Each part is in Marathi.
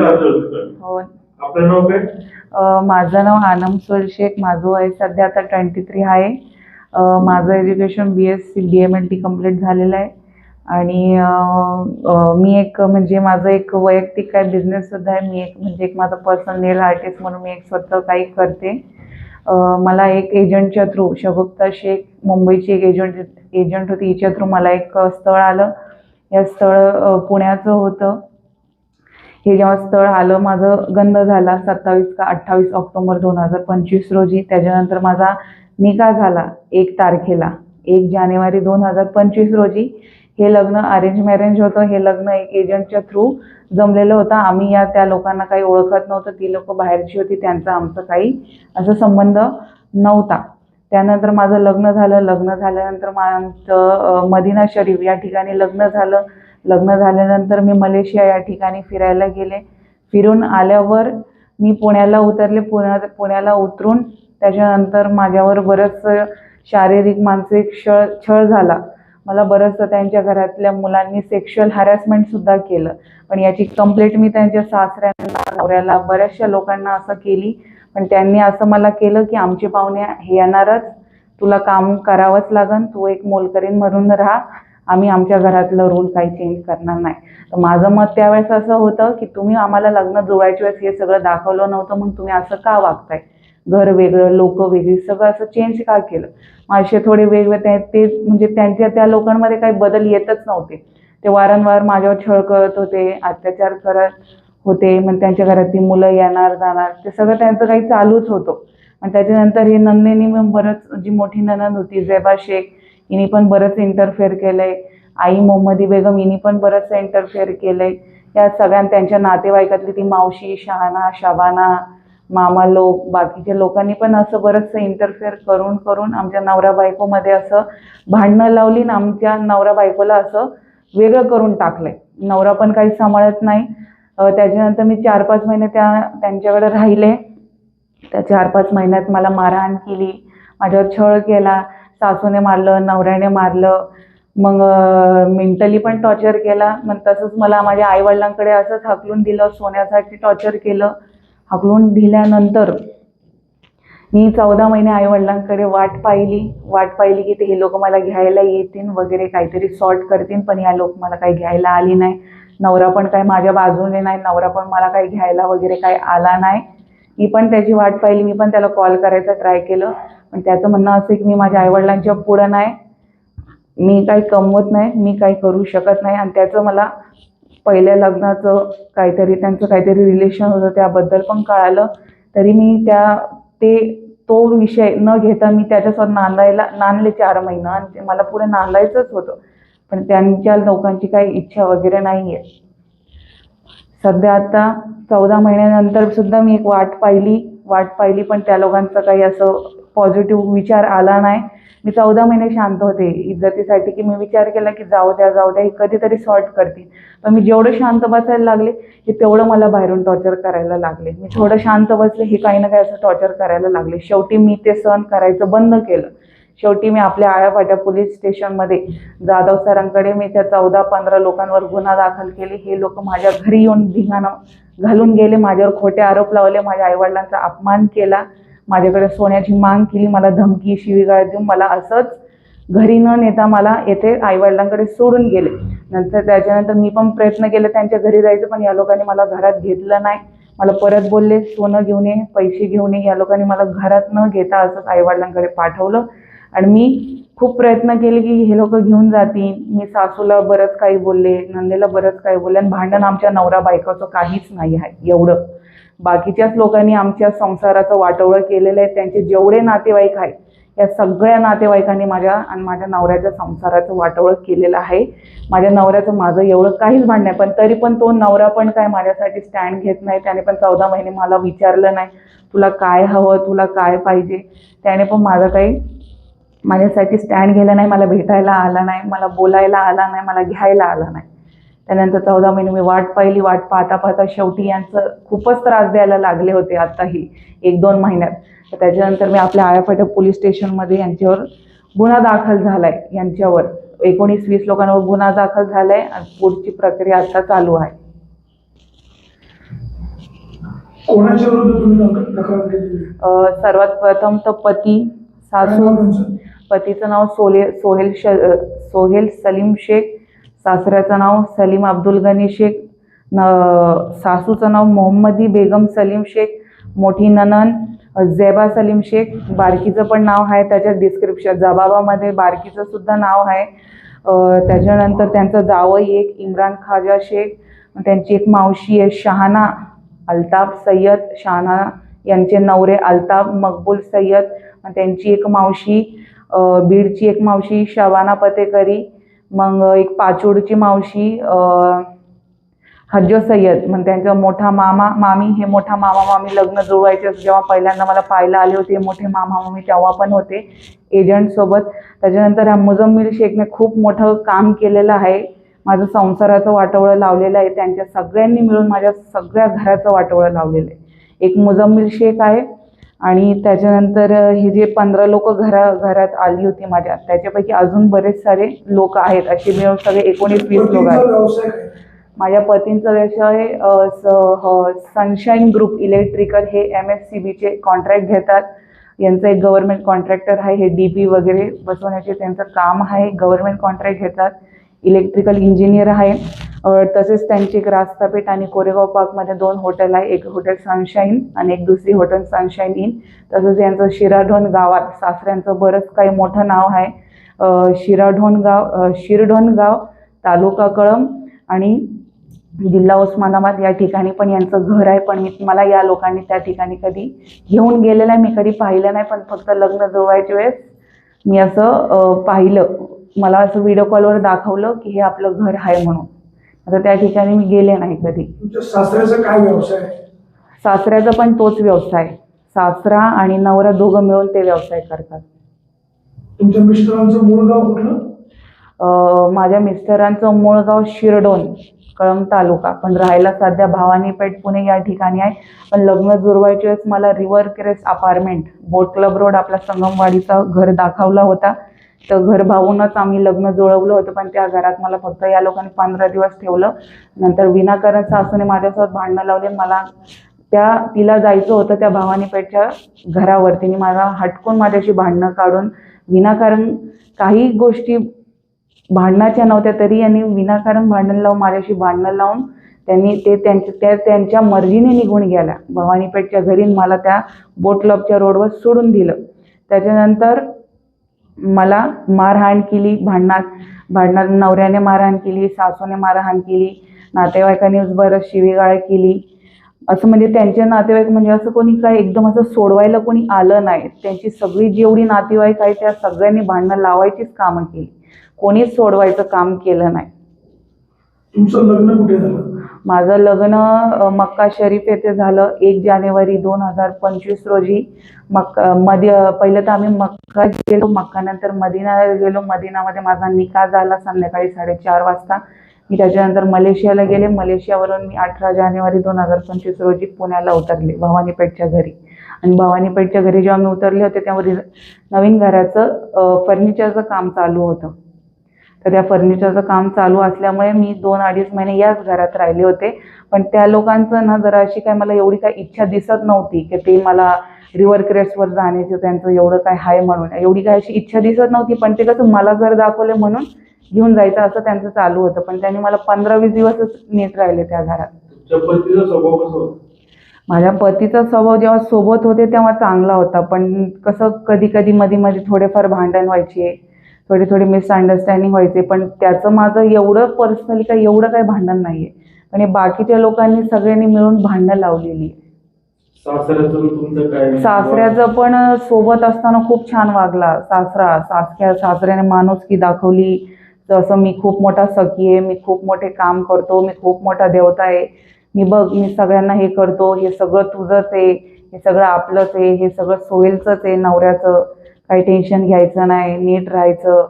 हो. आपलं नाव काय? माझं नाव आनम सोल शेख. माझं वय सध्या आता 23 आहे. माझं एज्युकेशन BSc DMLT कंप्लीट झालेलं आहे आणि मी एक म्हणजे माझं एक वैयक्तिक काय बिझनेस सुद्धा आहे. मी एक म्हणजे एक माझं पर्सनल नेल आर्टिस्ट म्हणून मी एक स्वतः काही करते. मला एक एजंटच्या थ्रू शगुफ्ता शेख मुंबईची एक एजंट होती, हिच्या थ्रू मला एक स्थळ आलं. या स्थळ पुण्याचं होतं. हे जेव्हा स्थळ आलं माझं गंध झाला 27 का 28 ऑक्टोबर 2025 रोजी. त्याच्यानंतर माझा निकाह झाला 1 तारखेला 1 जानेवारी 2025 रोजी. हे लग्न अरेंज मॅरेज होतं. हे लग्न एक एजंटच्या थ्रू जमलेलं होतं. आम्ही त्या लोकांना काही ओळखत नव्हतं. ती लोक बाहेरची होती, त्यांचा आमचं काही असं संबंध नव्हता. त्यानंतर माझं लग्न झालं. लग्न झाल्यानंतर आमचं मदिना शरीफ या ठिकाणी लग्न झालं. लग्न झाल्यानंतर मी मलेशिया या ठिकाणी फिरायला गेले. फिरून आल्यावर मी पुण्याला उतरले. पुण्याला उतरून त्याच्यानंतर माझ्यावर बरंचसं शारीरिक मानसिक छळ झाला. मला बरंचसं त्यांच्या घरातल्या मुलांनी सेक्शुअल हॅरॅसमेंटसुद्धा केलं. पण याची कंप्लेंट मी त्यांच्या सासऱ्यांना, नवऱ्याला, बऱ्याचशा लोकांना असं केली. पण त्यांनी असं मला केलं की आमचे पाहुणे हे येणारच, तुला काम करावंच लागन, तू एक मोलकरीण म्हणून राहा, आम्ही आमच्या घरातलं रूल काही चेंज करणार नाही. तर माझं मत त्यावेळेस असं होतं की तुम्ही आम्हाला लग्न जुळवायच्या वेळेस हे सगळं दाखवलं नव्हतं, मग तुम्ही असं का वागताय? घर वेगळं, लोक वेगळी, सगळं असं चेंज का केलं? असे थोडे वेगवेगळे ते म्हणजे त्या लोकांमध्ये काही बदल येतच नव्हते. ते वारंवार माझ्यावर छळ करत होते, अत्याचार करत होते. मग त्यांच्या घरातली मुलं येणार जाणार, ते सगळं त्यांचं काही चालूच होतं. आणि त्याच्यानंतर हे नंदेनी मग बरंच, जी मोठी ननंद होती जेबा शेख, हिने पण बरंच इंटरफेअर केलंय. आई मोहम्मदी बेगम हिने पण बरंच इंटरफेअर केलंय. या सगळ्या त्यांच्या नातेवाईकातली ती मावशी, शहाना, शाबाना, मामा लोक, बाकीच्या लोकांनी पण असं बरंचसं इंटरफेअर करून आमच्या नवरा बायकोमध्ये असं भांडणं लावली ना आमच्या नवरा बायकोला असं वेगळं करून टाकलंय. नवरा पण काही सांभाळत नाही. त्याच्यानंतर मी 4-5 महिने त्यांच्याकडे राहिले. त्या 4-5 महिन्यात मला मारहाण केली, माझ्यावर छळ केला, सासूने मारलं, नवऱ्याने मारलं, मग मेंटली पण टॉर्चर केला. मग तसंच मला माझ्या आईवडिलांकडे असंच हाकलून दिलं, सोन्यासाठी टॉर्चर केलं. हाकलून दिल्यानंतर मी 14 महिने आईवडिलांकडे वाट पाहिली की ते हे लोक मला घ्यायला येतील वगैरे, काहीतरी सॉर्ट करतील. पण ह्या लोक मला काही घ्यायला आली नाही. नवरा पण काही माझ्या बाजूने नाही, नवरा पण मला काही घ्यायला वगैरे काही आला नाही. मी पण त्याची वाट पाहिली. मी पण त्याला कॉल करायचा ट्राय केलं, पण त्याचं म्हणणं असं की मी माझ्या आईवडिलांच्या पुढं नाही, मी काही कमवत नाही, मी काही करू शकत नाही. आणि त्याचं मला पहिल्या लग्नाचं त्यांचं काहीतरी रिलेशन होतं त्याबद्दल पण कळालं. तरी मी तो विषय न घेता मी त्याच्यासोबत नांदले 4 महिने. आणि मला पुढे नांदायचंच होतं, पण त्यांच्या लोकांची काही इच्छा वगैरे नाही आहे. सध्या आता 14 महिन्यानंतर सुद्धा मी एक वाट पाहिली पण त्या लोकांचं काही असं पॉझिटिव्ह विचार आला नाही. मी 14 महिने शांत होते इज्जतीसाठी, की मी विचार केला की जाऊ द्या हे कधीतरी सॉर्ट करतील. पण मी जेवढं शांत बसायला लागले की तेवढं मला बाहेरून टॉर्चर करायला लागले. मी थोडं शांत बसले, हे काही ना काही असं टॉर्चर करायला लागले. शेवटी मी ते सहन करायचं बंद केलं. शेवटी मी आपल्या आळ्यापाट्या पोलीस स्टेशनमध्ये जाधव सरांकडे मी त्या 14-15 लोकांवर गुन्हा दाखल केले. हे लोक माझ्या घरी येऊन धिंगाणा घालून गेले, माझ्यावर खोटे आरोप लावले, माझ्या आईवडिलांचा अपमान केला, माझ्याकडे सोन्याची माग केली, मला धमकी शिवीगाळ देऊन मला असंच घरी न नेता मला येथे आईवडिलांकडे सोडून गेले. त्याच्यानंतर मी पण प्रयत्न केले त्यांच्या घरी जायचं, पण या लोकांनी मला घरात घेतलं नाही. मला परत बोलले सोनं घेऊन ये, पैसे घेऊन ये. या लोकांनी मला घरात न घेता असंच आईवडिलांकडे पाठवलं. आणि मी खूप प्रयत्न केले की हे लोक घेऊन जातील. मी सासूला बरंच काही बोलले, नंदेला बरंच काही बोलले. आणि भांडण आमच्या नवरा बायकोचं काहीच नाही आहे एवढं. बाकीच्याच लोकांनी आमच्या संसाराचं वाटोळं केलेलं आहे. त्यांचे जेवढे नातेवाईक आहेत या सगळ्या नातेवाईकांनी माझ्या आणि माझ्या नवऱ्याच्या संसाराचं वाटोळं केलेलं आहे. माझ्या नवऱ्याचं माझं एवढं काहीच भांडण नाही, पण तरी पण तो नवरा पण काय माझ्यासाठी स्टँड घेत नाही. त्याने पण 14 महिने मला विचारलं नाही तुला काय हवं, तुला काय पाहिजे. त्याने पण माझ्यासाठी स्टँड घ्यायला नाही, मला भेटायला आला नाही, मला बोलायला आला नाही, मला घ्यायला आला नाही. त्यानंतर 14 महिने मी वाट पाहता शेवटी यांचं खूपच त्रास द्यायला लागले होते. आत्ताही 1-2 महिन्यात. तर त्याच्यानंतर मी आपल्या आळ्यापाट्या पोलीस स्टेशनमध्ये यांच्यावर गुन्हा दाखल झालाय. यांच्यावर 19-20 लोकांवर गुन्हा दाखल झालाय आणि पुढची प्रक्रिया आता चालू आहे. कोणाच्या विरुद्ध तुम्ही तक्रार केली? सर्वात प्रथम तर पती, काय सासू. नाव त्यांचं? पतीचं नाव सोहेल सलीम शेख, सासऱ्याचं नाव सलीम अब्दुल गनी शेख, सासूचं नाव मोहम्मदी बेगम सलीम शेख, मोठी ननंद झेबा सलीम शेख. बारकीचं पण नाव आहे त्याच्यात डिस्क्रिप्शन जबाबामध्ये, बारकीचं सुद्धा नाव आहे. त्याच्यानंतर त्यांचं जावई एक इम्रान खाजा शेख, त्यांची एक मावशी आहे शहाना अल्ताफ सय्यद. शहाना यांचे नवरे अल्ताफ मकबूल सय्यद, त्यांची एक मावशी बीडची एक मावशी शबाना पतेकरी, मग एक पाचोडची मावशी हज्जो सय्यद. मग त्यांचा मोठा मामा मामी, हे मोठा मामा मामी लग्न जुळवायचे जेव्हा पहिल्यांदा मला पाहायला आले होते मोठे मामा मामी तेव्हा पण होते एजंटसोबत. त्याच्यानंतर ह्या मुजम्मिल शेखने खूप मोठं काम केलेलं आहे, माझं संसाराचं वाटोळं लावलेलं आहे. त्यांच्या सगळ्यांनी मिळून माझ्या सगळ्या घराचं वाटोळं लावलेलं आहे. एक मुजम्मिल शेख आहे आणि त्याच्यानंतर हे जे 15 लोक घरात आली होती माझ्या, त्याच्यापैकी अजून बरेच सारे लोक आहेत, असे मिळून सगळे 19-20 लोक आहेत. माझ्या पतींचा व्यवसाय सनशाईन ग्रुप इलेक्ट्रिकल, हे MSCBचे कॉन्ट्रॅक्ट घेतात. यांचं एक गव्हर्नमेंट कॉन्ट्रॅक्टर आहे, हे DP वगैरे बसवण्याचे त्यांचं काम आहे, गव्हर्नमेंट कॉन्ट्रॅक्ट घेतात. इलेक्ट्रिकल इंजिनियर आहे. तसेच त्यांची एक रास्तापेठ आणि कोरेगाव पार्कमध्ये 2 हॉटेल आहे, एक हॉटेल सनशाईन आणि एक दुसरी हॉटेल सनशाईन इन. तसंच यांचं शिराढोण गावात सासऱ्यांचं बरंच काही मोठं नाव आहे. शिरढोण गाव, तालुका कळंब आणि जिल्हा उस्मानाबाद या ठिकाणी पण यांचं घर आहे. पण मला या लोकांनी त्या ठिकाणी कधी घेऊन गेलेलं आहे, मी कधी पाहिलं नाही. पण फक्त लग्न जुळवायच्या वेळेस मी असं पाहिलं, मला असं व्हिडिओ कॉलवर दाखवलं की हे आपलं घर आहे म्हणून. आता त्या ठिकाणी मी गेले नाही कधी. तुमच्या सासऱ्याचा काय व्यवसाय? सासऱ्याचा पण तोच व्यवसाय, सासरा आणि नवरा दोघं मिळून ते व्यवसाय करतात. तुमच्या मिस्टरांचं मूळ गाव कुठलं? माझ्या मिस्टरांचं मूळ गाव शिरडोन, कळंब तालुका, पण राहायला सध्या भवानीपेठ पुणे या ठिकाणी आहे. पण लग्न जुळवायच्या वेळेस मला रिव्हर क्रेस्ट अपार्टमेंट, बोट क्लब रोड आपला संगमवाडीचा घर दाखवला होता. तर घर भावूनच आम्ही लग्न जुळवलं होतं. पण त्या घरात मला फक्त या लोकांनी 15 दिवस ठेवलं. नंतर विनाकारण सासूने माझ्यासोबत भांडणं लावले. मला तिला जायचं होतं त्या भवानीपेठच्या घरावर, तिने मला हटकून माझ्याशी भांडणं काढून, विनाकारण काही गोष्टी भांडणाच्या नव्हत्या तरी यांनी विनाकारण भांडण लावून माझ्याशी भांडणं लावून त्यांनी त्यांच्या मर्जीने निघून गेल्या भवानीपेठच्या घरी. मला त्या बोट क्लबच्या रोडवर सोडून दिलं. त्याच्यानंतर मला मारहाण केली, भांडणात नवऱ्याने मारहाण केली, सासूने मारहाण केली, नातेवाईकांनी बरंच शिवीगाळ केली. असं म्हणजे त्यांचे नातेवाईक म्हणजे असं कोणी काय एकदम असं सोडवायला कोणी आलं नाही. त्यांची सगळी जेवढी नातेवाईक आहे त्या सगळ्यांनी भांडणं लावायचीच कामं केली, कोणीच सोडवायचं काम केलं नाही. तुमचं लग्न कुठे झालं? माझं लग्न मक्का शरीफ येथे झालं 1 जानेवारी 2025 रोजी. पहिलं तर आम्ही मक्का गेलो, मक्कानंतर मदिनाला गेलो. मदिनामध्ये माझा निकाह झाला संध्याकाळी 4:30 वाजता. मी त्याच्यानंतर मलेशियाला गेले. मलेशियावरून मी 18 जानेवारी 2025 रोजी पुण्याला उतरले भवानीपेठच्या घरी. आणि भवानीपेठच्या घरी जेव्हा मी उतरले होते त्यामध्ये नवीन घराचं फर्निचरचं काम चालू होतं. तर त्या फर्निचरचं काम चालू असल्यामुळे मी 2-2.5 महिने याच घरात राहिले होते. पण त्या लोकांचं ना जरा अशी काय मला एवढी काही इच्छा दिसत नव्हती की ते मला रिव्हर क्रेस्टवर जाण्याचं त्यांचं एवढं काय आहे म्हणून, एवढी काय अशी इच्छा दिसत नव्हती. पण ते कसं मला घर दाखवलं म्हणून घेऊन जायचं असं त्यांचं चालू होतं. पण त्यांनी मला 15-20 दिवसच नीट राहिले त्या घरात. पतीचा स्वभाव कसा होता? माझ्या पतीचा स्वभाव जेव्हा सोबत होते तेव्हा चांगला होता. पण कसं कधी मध्ये थोडेफार भांडण व्हायचे, थोडी मिसअंडरस्टँडिंग व्हायचे. पण त्याचं माझं एवढं पर्सनली काही एवढं काही भांडण नाहीये. पण हे बाकीच्या लोकांनी सगळ्यांनी मिळून भांडणं लावलेली. सासऱ्याचं पण सोबत असताना खूप छान वागला सासऱ्याने माणुसकी दाखवली. जसं मी खूप मोठा सखी आहे, मी खूप मोठे काम करतो, मी खूप मोठा देवता आहे, मी सगळ्यांना हे करतो, हे सगळं तुझंच आहे, हे सगळं आपलंच आहे, हे सगळं सोहेलचंच आहे, नवऱ्याचं काही टेन्शन घ्यायचं नाही, नीट राहायचं,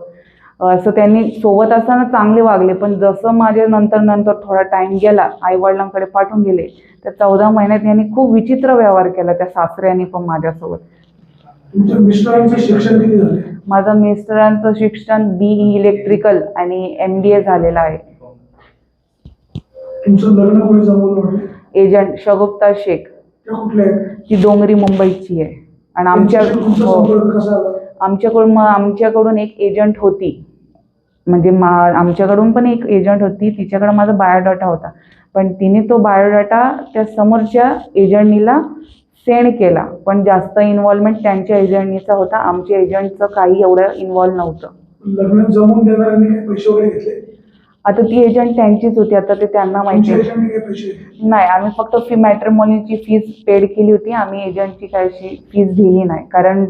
असं त्यांनी सोबत असताना चांगले वागले. पण जसं माझ्या नंतर थोडा टाइम गेला, आई वडिलांकडे पाठवून गेले, तर 14 महिन्यात यांनी खूप विचित्र व्यवहार केला त्या सासऱ्यांनी पण माझ्यासोबत. तुमच्या मिस्टरांचं शिक्षण किती झाले? माझं मिस्टरांचं शिक्षण BE इलेक्ट्रिकल आणि MBA झालेलं आहे. तुमचं लग्न कोणी जमवलं? एजंट शगुफ्ता शेख. त्या कुठल्या आहेत? ती डोंगरी मुंबईची आहे. आणि त्यांच्याशी तुमचा हो, संपर्क कसा आला? आमच्याकडून एक एजंट होती, म्हणजे आमच्याकडून पण एक एजंट होती, तिच्याकडे माझा बायोडाटा होता, पण तिने तो बायोडाटा त्या समोरच्या एजंटनीला सेंड केला, पण जास्त इन्व्हॉल्वमेंट त्यांच्या एजंटनीचा होता, आमच्या एजंटचं काही एवढं इन्व्हॉल्व नव्हतं. लग्न जमून देणाऱ्यांनी काही पैसे वगैरे घेतले? आता ती एजंट त्यांचीच होती, आता ते त्यांना माहिती तुमच्या आहे. एजंटने काही पैसे घेतले? नाही, आम्ही फक्त मॅट्रिमोनीची फीस पेड केली होती, आम्ही एजंटची काही फीस दिली नाही, कारण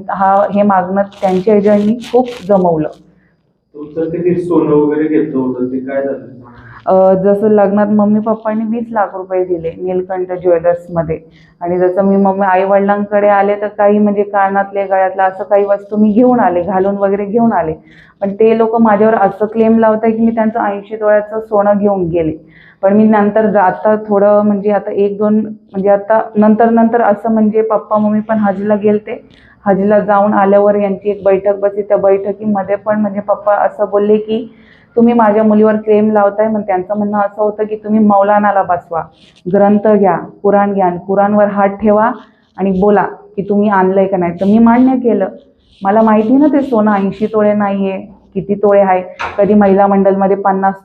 हे मागणं त्यांच्या एजंटनी खूप जमवलं. तुमचं किती सोनं वगैरे घेतलं होतं ते काय झालं? जसं लग्नात मम्मी पप्पांनी 20 लाख रुपये दिले नीलकंठ ज्वेलर्समध्ये, आणि जसं मी आई वडिलांकडे आले तर काही म्हणजे कानातले गळ्यातलं असं काही वस्तू मी घेऊन आले, घालून वगैरे घेऊन आले, पण ते लोक माझ्यावर असं क्लेम लावत आहे की मी त्यांचं 80 तोळ्याचं सोनं घेऊन गेले. पण मी नंतर आता थोडं म्हणजे आता 1-2 म्हणजे आता नंतर असं म्हणजे पप्पा मम्मी पण हजला गेलते, हजला जाऊन आल्यावर यांची एक बैठक बसली, त्या बैठकीमध्ये पण म्हणजे पप्पा असं बोलले की तुम्ही माझ्या मुलीवर क्लेम लावताय. मग त्यांचं म्हणणं असं होतं की तुम्ही मौलानाला बसवा, ग्रंथ घ्या, कुराण घ्या, कुराणवर हात ठेवा आणि बोला की तुम्ही आणलंय का नाही. तर मी मान्य केलं, मला माहिती ना ते सोनं 80 तोळे नाहीये, किती तोळे आहे. कधी महिला मंडळमध्ये 50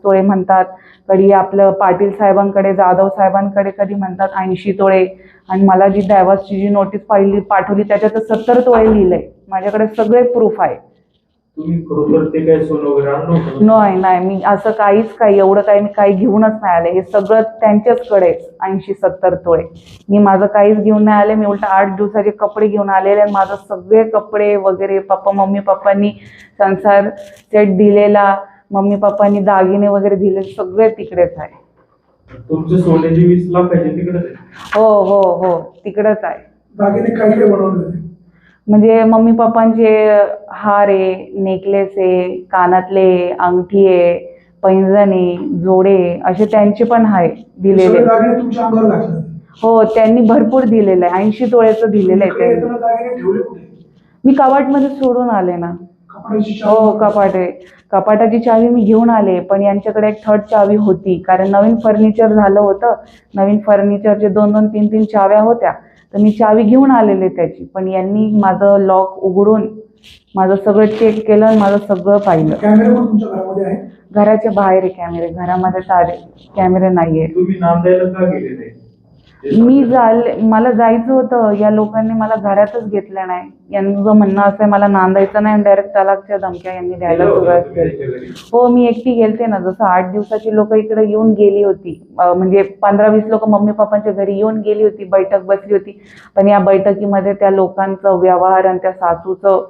तोळे म्हणतात, कधी आपलं पाटील साहेबांकडे, जाधव साहेबांकडे कधी म्हणतात 80 तोळे, आणि मला जी डायव्हर्सची जी नोटीस पाठवली त्याच्यात 70 तोळे लिहिलंय. माझ्याकडे सगळे प्रूफ आहे. तुम्ही खरोखर ते काय सोनं वगैरे आणलं होतं? नाही, मी असं एवढं काही मी काही घेऊनच नाही आले. हे सगळं त्यांच्याचकडे 80-70 तोळे. मी माझं काहीच घेऊन नाही आले. मी उलट 8 दिवसाचे कपडे घेऊन आलेले, आणि माझं सगळे कपडे वगैरे मम्मी पप्पांनी संसार सेट दिलेला, मम्मी पप्पांनी दागिने वगैरे दिले, सगळे तिकडेच आहे. तुमचे सोन्याची 20 लाखाचे तिकडेच आहे? हो, तिकडेच आहे. दागिने काय काय बनवले? म्हणजे मम्मी पप्पांचे हार आहे, नेकलेस आहे, कानातले, अंगठी आहे, पैंजणे, जोडे, असे त्यांचे पण आहे दिलेले. दागिने तुमच्या अंगावर घातले? हो, त्यांनी भरपूर दिलेलं आहे, 80 तोळ्याचं दिलेलं आहे त्यांनी. दागिने ठेवले कुठे? मी कपाटमध्ये सोडून आले ना. हो, कपाटाची चावी मी घेऊन आले, पण यांच्याकडे एक थर्ड चावी होती, कारण नवीन फर्निचर झालं होतं, नवीन फर्निचरचे 2-2, 3-3 चाव्या होत्या, तर मी चावी घेऊन आलेले त्याची, पण यांनी माझं लॉक उघडून माझं सगळं चेक केलं आणि माझं सगळं पाहिलं. कॅमेरे पण तुमच्या घरामध्ये आहे? घराच्या बाहेर आहे कॅमेरे, घरामध्ये कॅमेरे नाहीये. तुम्ही नांदायला का गेले नाही? मला जायचं होतं, या लोकांनी मला घरातच घेतलं नाही. यांचं म्हणणं असं आहे मला नांदायचं नाही, डायरेक्ट तलाकच्या धमक्या यांनी द्यायला सुरुवात केली. हो, मी एकटी गेलते ना. जसं 8 दिवसाची लोक इकडे येऊन गेली होती, म्हणजे 15-20 लोक मम्मी पप्पांच्या घरी येऊन गेली होती, बैठक बसली होती, पण या बैठकीमध्ये त्या लोकांचं व्यवहार आणि त्या सासूचं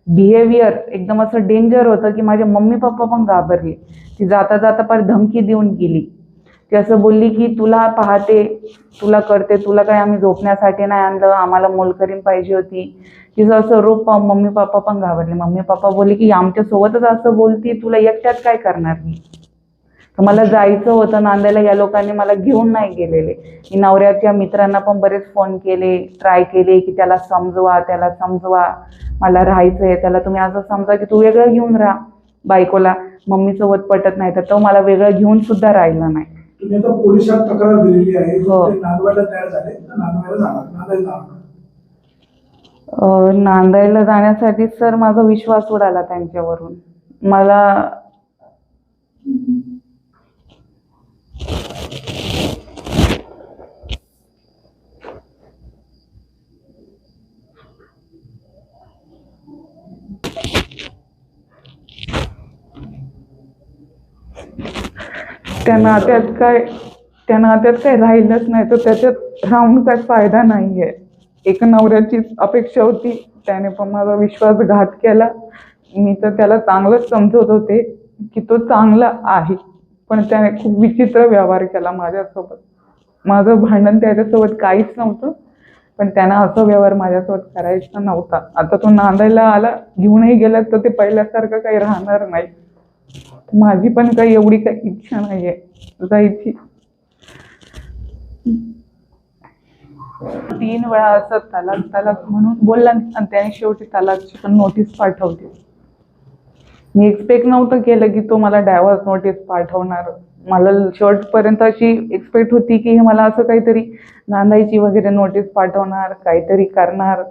बिहेवियर एकदम असं डेंजर होतं की माझे मम्मी पप्पा पण घाबरले. ती जाता पर धमकी देऊन गेली. ती असं बोलली की तुला पाहते, तुला करते, तुला काय आम्ही झोपण्यासाठी नाही आणलं, आम्हाला मोलकरीण पाहिजे होती. तिचं असं रूप पाहून मम्मी पप्पा पण घाबरले. मम्मी पप्पा बोलले की आमच्यासोबतच असं बोलती, तुला एकट्यात काय करणार मी. तर मला जायचं होतं नांदायला, या लोकांनी मला घेऊन नाही गेलेले. मी नवऱ्याच्या मित्रांना पण बरेच फोन केले, ट्राय केले की त्याला समजवा, मला राहायचंय, त्याला तुम्ही असं समजा की तू वेगळं घेऊन राहा बायकोला, मम्मीसोबत पटत नाही, तर तो मला वेगळं घेऊन सुद्धा राहिला नाही. तुम्ही आता पोलिसात तक्रार दिलेली आहे, नांदवायला तयार झाले तर नांदायला जाण्यासाठी सर माझा विश्वास उडाला त्यांच्यावरून. मला त्या नात्यात काय राहिलंच नाही, तर त्याच्यात राहून काय फायदा नाहीये. एक नवऱ्याचीच अपेक्षा होती, त्याने पण माझा विश्वासघात केला. मी तर त्याला चांगलंच समजत होते की तो चांगला आहे, पण त्याने खूप विचित्र व्यवहार केला माझ्यासोबत. माझं भांडण त्याच्यासोबत काहीच नव्हतं, पण त्यानं असं व्यवहार माझ्यासोबत करायचा नव्हता. आता तो नांदायला आला, घेऊनही गेला, तर ते पहिल्यासारखं काही राहणार नाही. माझी पण काही एवढी काही इच्छा नाहीये जायची. 3 वेळा असं तलाक म्हणून बोलला, आणि त्याने शेवटी तलाकची पण नोटीस पाठवली. मी एक्सपेक्ट नव्हतं केलं की तो मला डायव्हर्स नोटीस पाठवणार. मला शेवटपर्यंत अशी एक्सपेक्ट होती की हे मला असं काहीतरी नांदायची वगैरे नोटीस पाठवणार, काहीतरी करणार,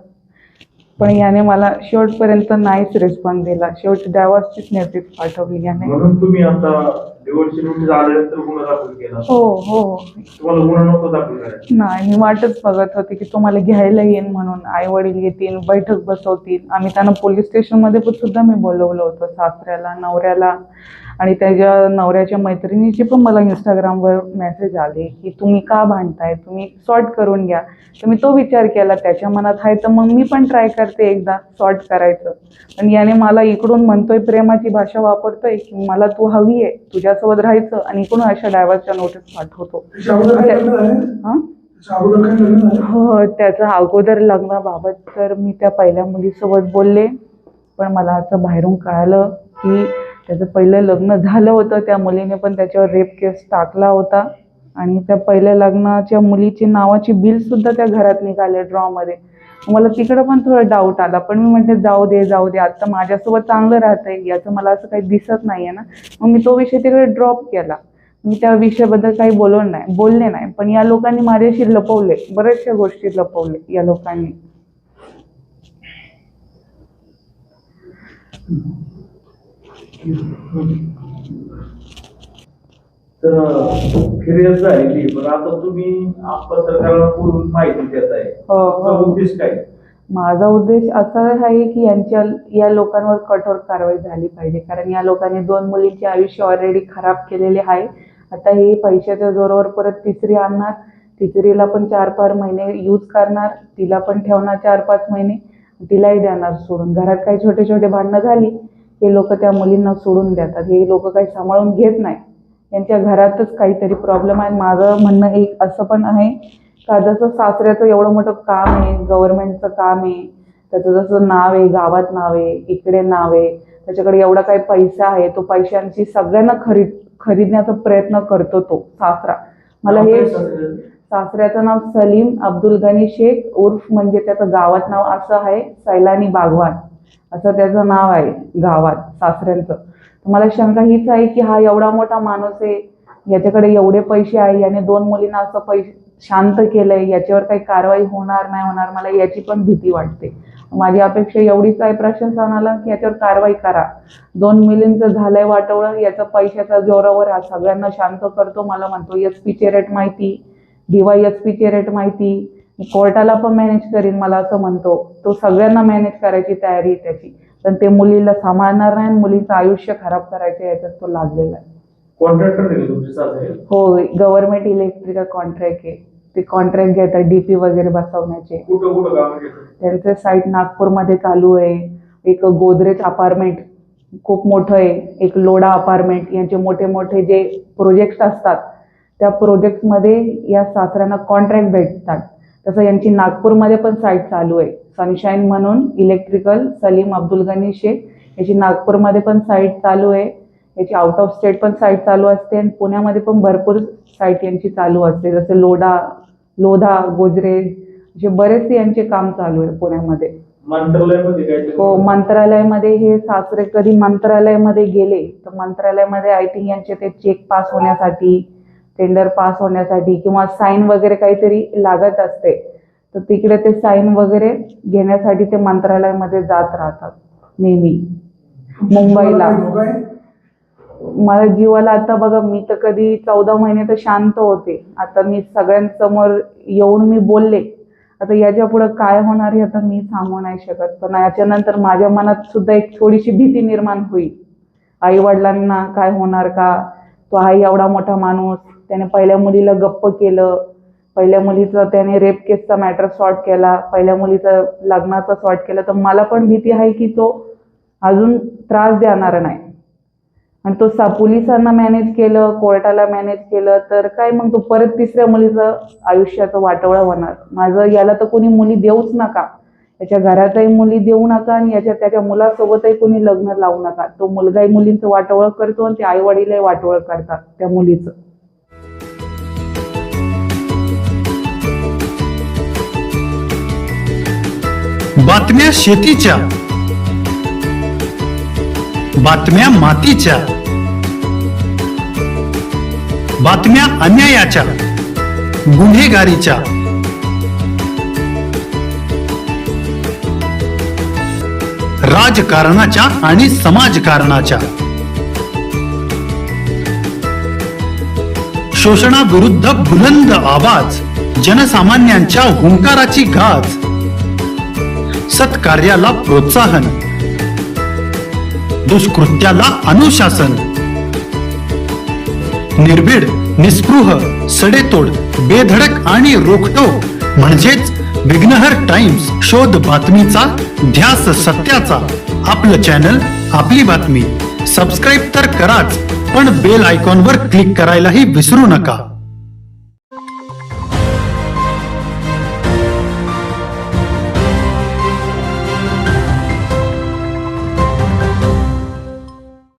पण याने मला शेवटपर्यंत नाहीच रिस्पॉन्स दिला. शेवटी डायव्हर्सचीच नोटीस पाठवली याने. म्हणून तुम्ही आता डिवोर्सची नोटीस आल्यानंतर गुन्हा दाखल केला? हो हो. तुम्हाला गुन्हा नव्हता दाखल करायचा? नाही, मी वाटच बघत होते की तुम्हाला घ्यायला येईन म्हणून. आई वडील येतील, बैठक बसवतील. आम्ही त्यांना पोलीस स्टेशनमध्ये पण सुद्धा मी बोलवलं होतं, सासऱ्याला, नवऱ्याला, आणि त्याच्या नवऱ्याच्या मैत्रिणीचे पण मला इंस्टाग्रामवर मेसेज आले की तुम्ही का भांडताय, तुम्ही सॉर्ट करून घ्या. तर मी तो विचार केला, त्याच्या मनात आहे तर मग मी पण ट्राय करते एकदा सॉर्ट करायचं. पण याने मला इकडून म्हणतोय, प्रेमाची भाषा वापरतोय की मला तू हवी आहे, तुझ्यासोबत राहायचं, आणि इकडून अशा डायव्हर्सच्या नोटीस पाठवतो. हां हो, त्याचं अगोदर लग्नाबाबत तर मी त्या पहिल्या मुलीसोबत बोलले, पण मला असं बाहेरून कळालं की त्याचं पहिलं लग्न झालं होतं. त्या मुलीने पण त्याच्यावर रेप केस टाकला होता, आणि त्या पहिल्या लग्नाच्या मुलीची नावाची बिलसुद्धा त्या घरात निघाले ड्रॉमध्ये. मला तिकडं पण थोडं डाऊट आला, पण मी म्हणते जाऊ दे जाऊ दे, आता माझ्यासोबत चांगलं राहतंय, याचं मला असं काही दिसत नाही आहे ना. मग मी तो विषय तिकडे ड्रॉप केला. मी त्या विषयाबद्दल काही बोलले नाही. पण या लोकांनी माझ्याशी लपवले, बऱ्याचशा गोष्टी लपवले या लोकांनी. तर फिर्याद झालेली, पण आता तुम्ही पत्रकारांना पूर्ण माहिती देताय. हो हो. उद्देश काय? माझा उद्देश असा आहे की या लोकांवर कठोर कारवाई झाली पाहिजे, कारण या लोकांनी 2 मुलींचे आयुष्य ऑलरेडी खराब केलेले आहे. आता हे पैशाच्या जोरावर परत तिसरी आणणार, तिसरीला पण 4-5 महिने यूज करणार, तिला पण ठेवणार 4-5 महिने, तिलाही देणार सोडून. घरात काही छोटे छोटे भांडणं झाली, हे लोक त्या मुलींना सोडून देतात. हे लोक काही सांभाळून घेत नाही, यांच्या घरातच काहीतरी प्रॉब्लेम आहे. माझं म्हणणं एक असं पण आहे का, जसं सासऱ्याचं एवढं मोठं काम आहे, गव्हर्नमेंटचं काम आहे, त्याचं जसं नाव आहे, गावात नाव आहे, इकडे नाव आहे, त्याच्याकडे एवढा काही पैसा आहे, तो पैशांची सगळ्यांना खरीदण्याचा प्रयत्न करतो तो सासरा. मला हे सासऱ्याचं नाव सलीम अब्दुल गनी शेख, उर्फ म्हणजे त्याचं गावात नाव असं आहे सैलानी बागवान, असं त्याचं नाव आहे गावात सासऱ्यांचं. मला शंका हीच आहे की हा एवढा मोठा माणूस आहे, याच्याकडे एवढे पैसे आहे, याने 2 मुलींना असं शांत केलंय, याच्यावर काही कारवाई होणार नाही होणार, मला याची पण भीती वाटते. माझी अपेक्षा एवढीच आहे प्रशासनाला की याच्यावर कारवाई करा. 2 मुलींचं झालंय वाटोळं, याचा पैशाचा जोरावर हा सगळ्यांना शांत करतो. मला म्हणतो SP रेट माहिती, DYSP रेट माहिती, कोर्टाला पण मॅनेज करीन मला असं म्हणतो. तो सगळ्यांना मॅनेज करायची तयारी आहे त्याची, पण ते मुलीला सांभाळणार नाही, मुलीचं आयुष्य खराब करायचं याच्यात तो लागलेला आहे. कॉन्ट्रॅक्टर आहे तुमचे सासरे? हो, गव्हर्नमेंट इलेक्ट्रिकल कॉन्ट्रॅक्ट आहे. ते कॉन्ट्रॅक्ट घेतात DP वगैरे बसवण्याचे. कुठं काम घेतात? त्यांचं साईट नागपूरमध्ये चालू आहे. एक गोदरेज अपार्टमेंट खूप मोठं आहे, एक लोढा अपार्टमेंट, यांचे मोठे मोठे जे प्रोजेक्ट्स असतात त्या प्रोजेक्ट्समध्ये या सासऱ्यांना कॉन्ट्रॅक्ट भेटतात. तसं यांची नागपूरमध्ये पण साईट चालू आहे, सनशाईन म्हणून इलेक्ट्रिकल, सलीम अब्दुल गनी शेख, याची नागपूरमध्ये पण साईट चालू आहे. याची आउट ऑफ स्टेट पण साईट चालू असते, आणि पुण्यामध्ये पण भरपूर साईट यांची चालू असते, जसे लोधा, गोदरेज, असे बरेचसे यांचे काम चालू आहे पुण्यामध्ये. हो, मंत्रालयामध्ये हे सासरे कधी मंत्रालयामध्ये गेले तर मंत्रालयामध्ये आय थिंक यांचे ते चेक पास होण्यासाठी, टेंडर पास होण्यासाठी किंवा साईन वगैरे काहीतरी लागत असते, तर तिकडे ते साईन वगैरे घेण्यासाठी ते मंत्रालयामध्ये जात राहतात नेहमी. मुंबईला मला जीवाला आता बघा, मी तर कधी 14 महिने तर शांत होते, आता मी सगळ्यांसमोर येऊन मी बोलले. आता याच्या पुढे काय होणार हे आता मी सांगू नाही शकत, पण याच्यानंतर माझ्या मनात सुद्धा एक थोडीशी भीती निर्माण होईल. आई वडिलांना काय होणार का, तो आहे एवढा मोठा माणूस, त्याने पहिल्या मुलीला गप्प केलं, पहिल्या मुलीचं त्याने रेप केसचा मॅटर सॉर्ट केला, पहिल्या मुलीचं लग्नाचा सॉर्ट केलं, तर मला पण भीती आहे की तो अजून त्रास देणार नाही. आणि तो पोलिसांना मॅनेज केलं, कोर्टाला मॅनेज केलं, तर काय मग तो परत तिसऱ्या मुलीचं आयुष्याचं वाटोळं होणार. माझं याला तर कोणी मुली देऊच नका, त्याच्या घरातही मुली देऊ नका, आणि त्याच्या मुलासोबतही कोणी लग्न लावू नका. तो मुलगाही मुलींचं वाटोळं करतो, आणि ते आई वडीलही वाटोळं करतात त्या मुलीचं. बातम्या शेतीच्या, बातम्या मातीच्या, बातम्या अन्यायाच्या, गुन्हेगारीच्या, राजकारणाच्या आणि समाजकारणाच्या, शोषणाविरुद्ध बुलंद आवाज, जनसामान्यांच्या हुंकाराची गाज, सत्कार्याला प्रोत्साहन, दुष्कृत्याला अनुशासन, निर्भीड, निस्पृह, सडेतोड, बेधडक आणि रोखठोक म्हणजेच विघ्नहर टाइम्स. शोध बातमीचा, ध्यास सत्याचा. आपलं चॅनल, आपली बातमी. सबस्क्राईब तर कराच, पण बेल आयकॉनवर क्लिक करायलाही विसरू नका.